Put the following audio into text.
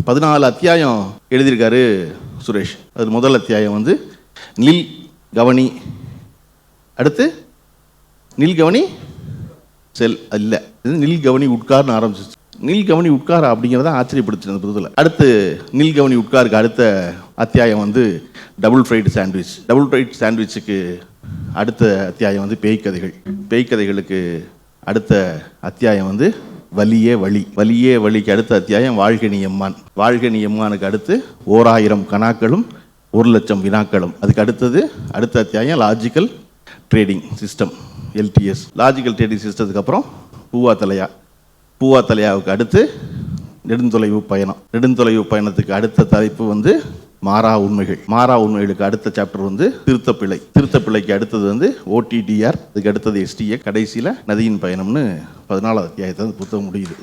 14 அத்தியாயம் எழுதியிருக்காரு சுரேஷ். அது முதல் அத்தியாயம் வந்து நில் கவனி, அடுத்து நில் கவனி செல் இல்லை, இது நில் கவனி உட்கார்னு ஆரம்பிச்சிச்சு. நில் கவனி உட்கார் அப்படிங்கிறத ஆச்சரியப்படுச்சு அந்த புதுதில். அடுத்து நில் கவனி உட்காருக்கு அடுத்த அத்தியாயம் வந்து double fried sandwich. Double fried சாண்ட்விச்சுக்கு அடுத்த அத்தியாயம் வந்து பேய்க்கதைகள். பேய்க்கதைகளுக்கு அடுத்த அத்தியாயம் வந்து வலியே வழி. வலியே வழிக்கு அடுத்த அத்தியாயம் வாழ்கனி எம்மான். வாழ்கனி எம்மானுக்கு அடுத்து 1000 கணாக்களும் 1,00,000 வினாக்களும். அதுக்கு அடுத்தது அடுத்த அத்தியாயம் logical trading system, LTS. Logical trading சிஸ்டத்துக்கு அப்புறம் பூவா தலையா. பூவா தலையாவுக்கு அடுத்து நெடுந்தொலைவு பயணம். நெடுந்தொலைவு பயணத்துக்கு அடுத்த தலைப்பு வந்து மாறா உண்மைகள். மாறா உண்மைகளுக்கு அடுத்த சாப்டர் வந்து திருத்தப்பிழை. திருத்தப்பிழைக்கு அடுத்தது வந்து OTDR. அதுக்கு அடுத்தது STA. கடைசியில் நதியின் பயணம்னு 14வது அத்தியாயத்தை புத்தகம் முடியுது.